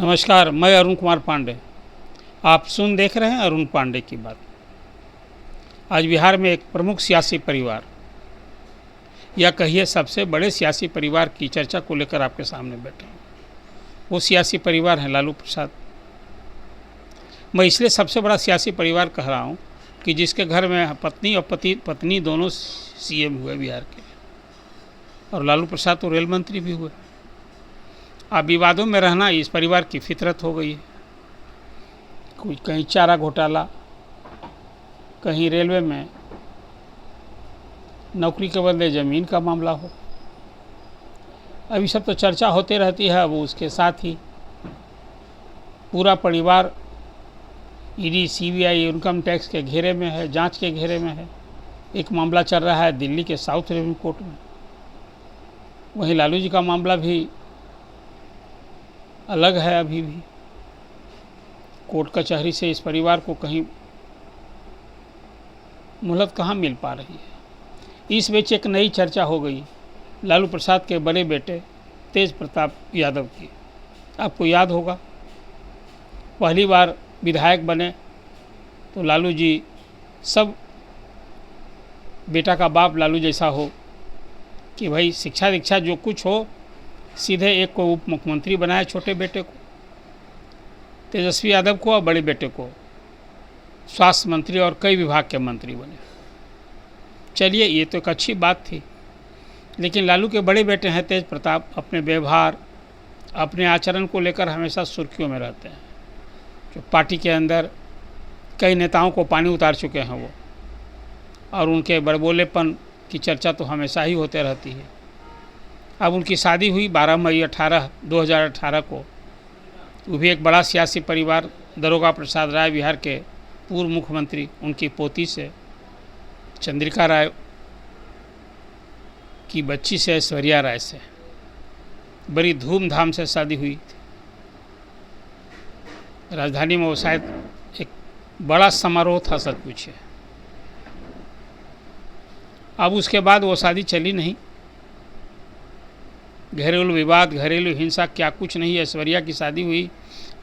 नमस्कार, मैं अरुण कुमार पांडे। आप देख रहे हैं अरुण पांडे की बात। आज बिहार में एक प्रमुख सियासी परिवार या कहिए सबसे बड़े सियासी परिवार की चर्चा को लेकर आपके सामने बैठे हैं। वो सियासी परिवार है लालू प्रसाद। मैं इसलिए सबसे बड़ा सियासी परिवार कह रहा हूँ कि जिसके घर में पत्नी और पत्नी दोनों सीएम हुए बिहार के, और लालू प्रसाद तो रेल मंत्री भी हुए। अब विवादों में रहना इस परिवार की फितरत हो गई है। कुछ कहीं चारा घोटाला, कहीं रेलवे में नौकरी के बदले ज़मीन का मामला हो। अभी सब तो चर्चा होते रहती है। वो उसके साथ ही पूरा परिवार ईडी, सीबीआई, इनकम टैक्स के घेरे में है, जांच के घेरे में है। एक मामला चल रहा है दिल्ली के साउथ रेंज कोर्ट में। वहीं लालू जी का मामला भी अलग है। अभी भी कोर्ट कचहरी से इस परिवार को कहीं मोहलत कहाँ मिल पा रही है। इस बीच एक नई चर्चा हो गई लालू प्रसाद के बड़े बेटे तेज प्रताप यादव की। आपको याद होगा, पहली बार विधायक बने तो लालू जी, सब बेटा का बाप लालू जैसा हो कि भाई शिक्षा दीक्षा जो कुछ हो, सीधे एक को उप मुख्यमंत्री बनाया, छोटे बेटे को तेजस्वी यादव को, और बड़े बेटे को स्वास्थ्य मंत्री और कई विभाग के मंत्री बने। चलिए, ये तो एक अच्छी बात थी। लेकिन लालू के बड़े बेटे हैं तेज प्रताप, अपने व्यवहार, अपने आचरण को लेकर हमेशा सुर्खियों में रहते हैं। जो पार्टी के अंदर कई नेताओं को पानी उतार चुके हैं वो, और उनके बड़बोलेपन की चर्चा तो हमेशा ही होते रहती है। अब उनकी शादी हुई 12 मई 2018 को। वो भी एक बड़ा सियासी परिवार, दारोगा प्रसाद राय, बिहार के पूर्व मुख्यमंत्री, उनकी पोती से, चंद्रिका राय की बच्ची से, ऐश्वर्या राय से बड़ी धूमधाम से शादी हुई थी। राजधानी में वो शायद एक बड़ा समारोह था, सच पूछिए। अब उसके बाद वो शादी चली नहीं। घरेलू विवाद, घरेलू हिंसा, क्या कुछ नहीं। ऐश्वर्या की शादी हुई,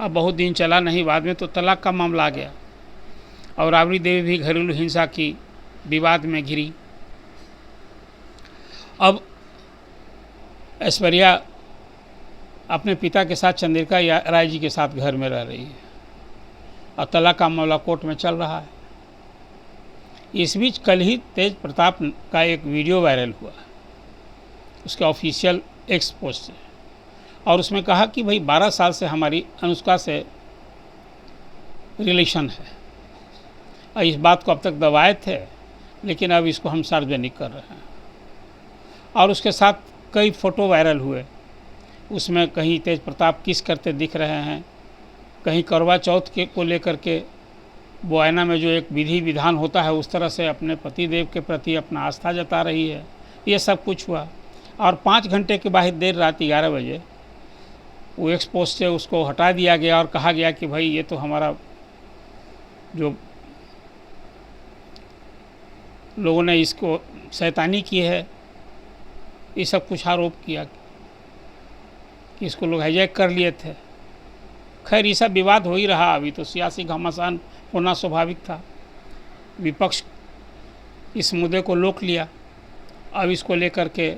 अब बहुत दिन चला नहीं, बाद में तो तलाक का मामला आ गया। और राबड़ी देवी भी घरेलू हिंसा की विवाद में घिरी। अब ऐश्वर्या अपने पिता के साथ, चंद्रिका राय जी के साथ घर में रह रही है, और तलाक का मामला कोर्ट में चल रहा है। इस बीच कल ही तेज प्रताप का एक वीडियो वायरल हुआ, उसके ऑफिशियल एक्स पोस्ट से, और उसमें कहा कि भाई 12 साल से हमारी अनुष्का से रिलेशन है, और इस बात को अब तक दबाए थे, लेकिन अब इसको हम सार्वजनिक कर रहे हैं। और उसके साथ कई फ़ोटो वायरल हुए। उसमें कहीं तेज प्रताप किस करते दिख रहे हैं, कहीं करवा चौथ के को लेकर के वो आईना में जो एक विधि विधान होता है उस तरह से अपने पति देव के प्रति अपना आस्था जता रही है। ये सब कुछ हुआ, और 5 घंटे के बाद देर रात 11 बजे वो एक्स पोस्ट से उसको हटा दिया गया, और कहा गया कि भाई ये तो हमारा, जो लोगों ने इसको शैतानी की है, ये सब कुछ आरोप किया कि इसको लोग हाईजैक कर लिए थे। खैर, ये सब विवाद हो ही रहा। अभी तो सियासी घमासान होना स्वाभाविक था। विपक्ष इस मुद्दे को रोक लिया। अब इसको लेकर के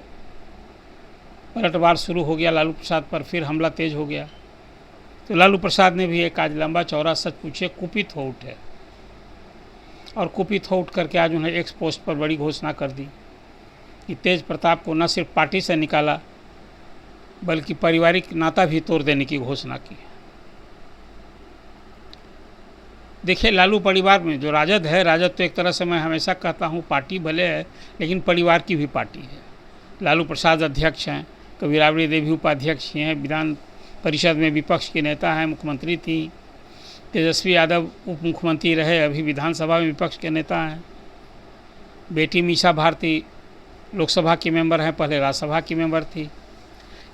पलटवार शुरू हो गया लालू प्रसाद पर, फिर हमला तेज हो गया। तो लालू प्रसाद ने भी एक आज लंबा चौड़ा, सच पूछे, कुपित हो उठे, और कुपित हो उठ करके आज उन्हें एक्स पोस्ट पर बड़ी घोषणा कर दी कि तेज प्रताप को न सिर्फ पार्टी से निकाला, बल्कि पारिवारिक नाता भी तोड़ देने की घोषणा की। देखिए, लालू परिवार में जो राजद है, राजद तो एक तरह से मैं हमेशा कहता हूँ पार्टी भले है, लेकिन परिवार की भी पार्टी है। लालू प्रसाद अध्यक्ष हैं, कभी राबड़ी देवी उपाध्यक्ष हैं, विधान परिषद में विपक्ष के नेता हैं, मुख्यमंत्री थी। तेजस्वी यादव उप मुख्यमंत्री रहे, अभी विधानसभा में विपक्ष के नेता हैं। बेटी मीसा भारती लोकसभा की मेंबर हैं, पहले राज्यसभा की मेंबर थी।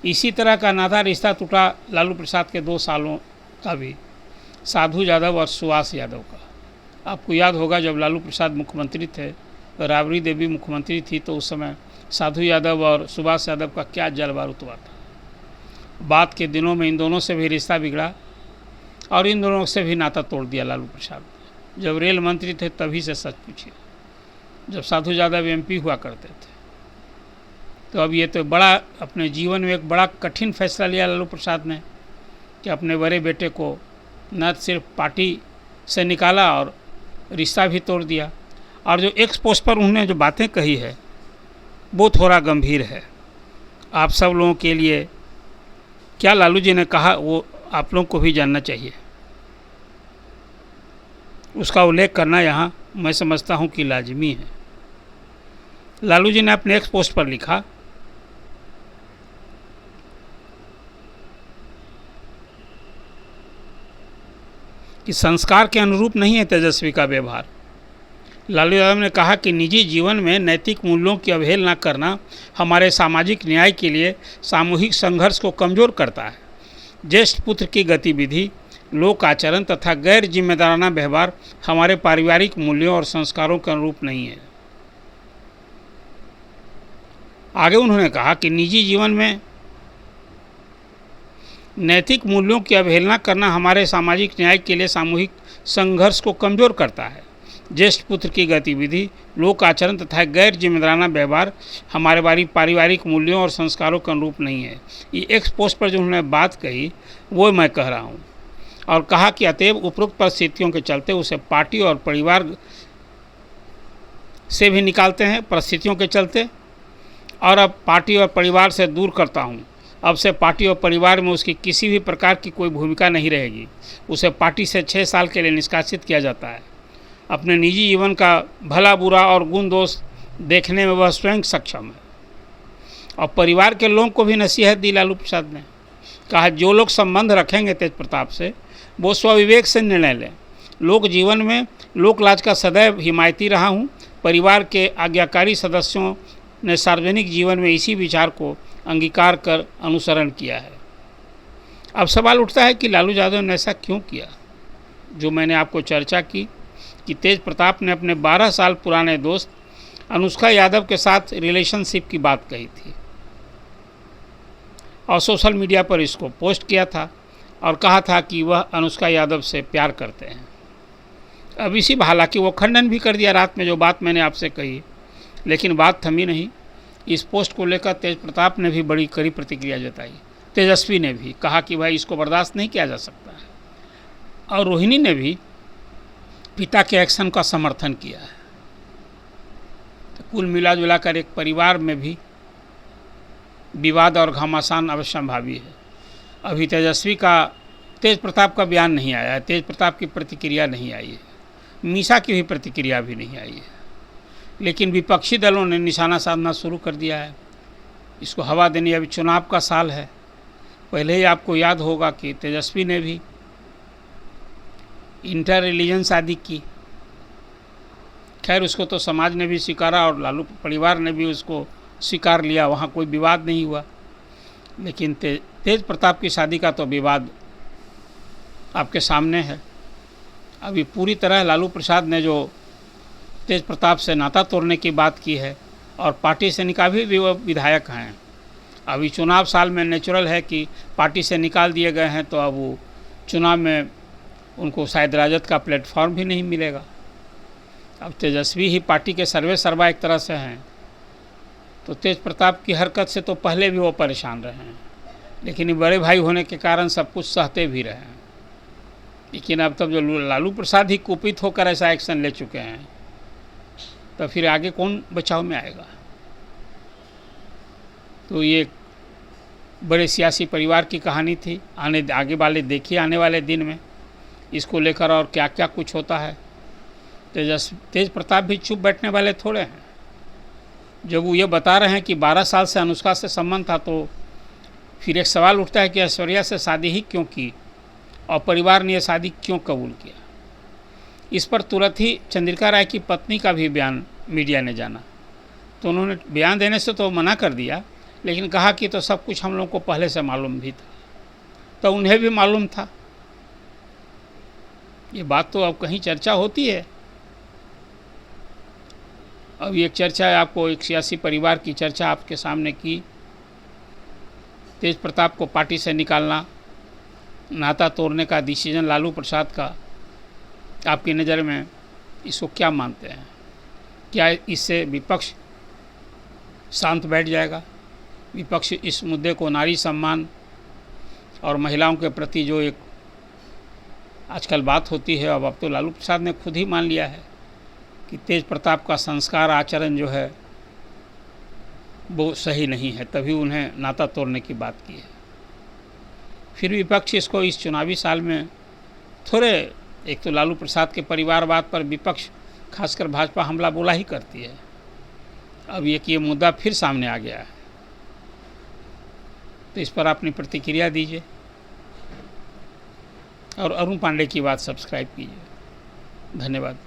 इसी तरह का नाता रिश्ता टूटा लालू प्रसाद के 2 सालों का भी, साधु यादव और सुभाष यादव का। आपको याद होगा, जब लालू प्रसाद मुख्यमंत्री थे, राबड़ी देवी मुख्यमंत्री थी, तो उस समय साधु यादव और सुभाष यादव का क्या जलवारू हुआ था। बाद के दिनों में इन दोनों से भी रिश्ता बिगड़ा और इन दोनों से भी नाता तोड़ दिया लालू प्रसाद ने। जब रेल मंत्री थे तभी से सच पूछिए, जब साधु यादव एमपी हुआ करते थे। तो अब ये तो बड़ा अपने जीवन में एक बड़ा कठिन फैसला लिया लालू प्रसाद ने कि अपने बड़े बेटे को न सिर्फ पार्टी से निकाला और रिश्ता भी तोड़ दिया। और जो एक्स पोस्ट पर उन्होंने जो बातें कही है वो थोड़ा गंभीर है। आप सब लोगों के लिए क्या लालू जी ने कहा वो आप लोगों को भी जानना चाहिए। उसका उल्लेख करना यहाँ मैं समझता हूँ कि लाजमी है। लालू जी ने अपने एक्स पोस्ट पर लिखा कि संस्कार के अनुरूप नहीं है तेजस्वी का व्यवहार। लालू यादव ने कहा कि निजी जीवन में नैतिक मूल्यों की अवहेलना करना हमारे सामाजिक न्याय के लिए सामूहिक संघर्ष को कमज़ोर करता है। ज्येष्ठ पुत्र की गतिविधि, लोक आचरण तथा गैर जिम्मेदाराना व्यवहार हमारे पारिवारिक मूल्यों और संस्कारों के अनुरूप नहीं है। आगे उन्होंने कहा कि निजी जीवन में नैतिक मूल्यों की अवहेलना करना हमारे सामाजिक न्याय के लिए सामूहिक संघर्ष को कमज़ोर करता है। ज्येष्ठ पुत्र की गतिविधि, लोक आचरण तथा गैर जिम्मेदाराना व्यवहार हमारे पारिवारिक मूल्यों और संस्कारों के अनुरूप नहीं है। ये एक्स पोस्ट पर जो उन्होंने बात कही वो मैं कह रहा हूँ। और कहा कि अतएव उपरोक्त परिस्थितियों के चलते उसे पार्टी और परिवार से भी निकालते हैं परिस्थितियों के चलते, और अब पार्टी और परिवार से दूर करता हूँ। अब से पार्टी और परिवार में उसकी किसी भी प्रकार की कोई भूमिका नहीं रहेगी। उसे पार्टी से 6 साल के लिए निष्कासित किया जाता है। अपने निजी जीवन का भला बुरा और गुण दोष देखने में वह स्वयं सक्षम है। और परिवार के लोगों को भी नसीहत दी लालू प्रसाद ने। कहा जो लोग संबंध रखेंगे तेज प्रताप से वो स्वविवेक से निर्णय लें। लोक जीवन में लोकलाज का सदैव हिमायती रहा हूँ। परिवार के आज्ञाकारी सदस्यों ने सार्वजनिक जीवन में इसी विचार को अंगीकार कर अनुसरण किया है। अब सवाल उठता है कि लालू यादव ने ऐसा क्यों किया। जो मैंने आपको चर्चा की कि तेज प्रताप ने अपने 12 साल पुराने दोस्त अनुष्का यादव के साथ रिलेशनशिप की बात कही थी और सोशल मीडिया पर इसको पोस्ट किया था और कहा था कि वह अनुष्का यादव से प्यार करते हैं। अब इसी हालांकि वो खंडन भी कर दिया रात में जो बात मैंने आपसे कही, लेकिन बात थमी नहीं। इस पोस्ट को लेकर तेज प्रताप ने भी बड़ी कड़ी प्रतिक्रिया जताई। तेजस्वी ने भी कहा कि भाई इसको बर्दाश्त नहीं किया जा सकता है। और रोहिणी ने भी पिता के एक्शन का समर्थन किया है। तो कुल मिला जुला कर एक परिवार में भी विवाद और घमासान अवश्यंभावी है। अभी तेज प्रताप का बयान नहीं आया है, तेज प्रताप की प्रतिक्रिया नहीं आई है, मीसा की भी प्रतिक्रिया भी नहीं आई है। लेकिन विपक्षी दलों ने निशाना साधना शुरू कर दिया है, इसको हवा देनी। अभी चुनाव का साल है। पहले ही आपको याद होगा कि तेजस्वी ने भी इंटर रिलीजन शादी की। खैर उसको तो समाज ने भी स्वीकारा और लालू परिवार ने भी उसको स्वीकार लिया, वहाँ कोई विवाद नहीं हुआ। लेकिन तेज प्रताप की शादी का तो विवाद आपके सामने है। अभी पूरी तरह लालू प्रसाद ने जो तेज प्रताप से नाता तोड़ने की बात की है और पार्टी से निकाल भी वो विधायक हैं। अभी चुनाव साल में नेचुरल है कि पार्टी से निकाल दिए गए हैं, तो अब वो चुनाव में उनको शायद राजद का प्लेटफॉर्म भी नहीं मिलेगा। अब तेजस्वी ही पार्टी के सर्वे सर्वा एक तरह से हैं, तो तेज प्रताप की हरकत से तो पहले भी वो परेशान रहे हैं, लेकिन बड़े भाई होने के कारण सब कुछ सहते भी रहे हैं। लेकिन अब तब जो लालू प्रसाद ही कुपित होकर ऐसा एक्शन ले चुके हैं, तो फिर आगे कौन बचाव में आएगा। तो ये बड़े सियासी परिवार की कहानी थी। आगे वाले देखिए आने वाले दिन में इसको लेकर और क्या क्या कुछ होता है। तेज प्रताप भी चुप बैठने वाले थोड़े हैं। जब वो ये बता रहे हैं कि 12 साल से अनुष्का से संबंध था, तो फिर एक सवाल उठता है कि ऐश्वर्या से शादी ही क्यों की और परिवार ने यह शादी क्यों कबूल किया। इस पर तुरंत ही चंद्रिका राय की पत्नी का भी बयान मीडिया ने जाना। तो उन्होंने बयान देने से तो मना कर दिया, लेकिन कहा कि तो सब कुछ हम लोगों को पहले से मालूम भी था। तो उन्हें भी मालूम था। ये बात तो अब कहीं चर्चा होती है। अब एक चर्चा है, आपको एक सियासी परिवार की चर्चा आपके सामने की तेज प्रताप को पार्टी से निकालना, नाता तोड़ने का डिसीजन लालू प्रसाद का, आपकी नज़र में इसको क्या मानते हैं? क्या इससे विपक्ष शांत बैठ जाएगा? विपक्ष इस मुद्दे को नारी सम्मान और महिलाओं के प्रति जो एक आजकल बात होती है, अब तो लालू प्रसाद ने खुद ही मान लिया है कि तेज प्रताप का संस्कार आचरण जो है वो सही नहीं है, तभी उन्हें नाता तोड़ने की बात की है। फिर विपक्ष इसको इस चुनावी साल में थोड़े, एक तो लालू प्रसाद के परिवारवाद पर विपक्ष खासकर भाजपा हमला बोला ही करती है। अब ये मुद्दा फिर सामने आ गया है, तो इस पर अपनी प्रतिक्रिया दीजिए और अरुण पांडे की बात सब्सक्राइब कीजिए। धन्यवाद।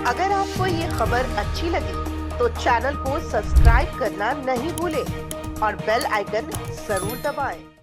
अगर आपको ये खबर अच्छी लगी तो चैनल को सब्सक्राइब करना नहीं भूलें और बेल आइकन जरूर दबाएं।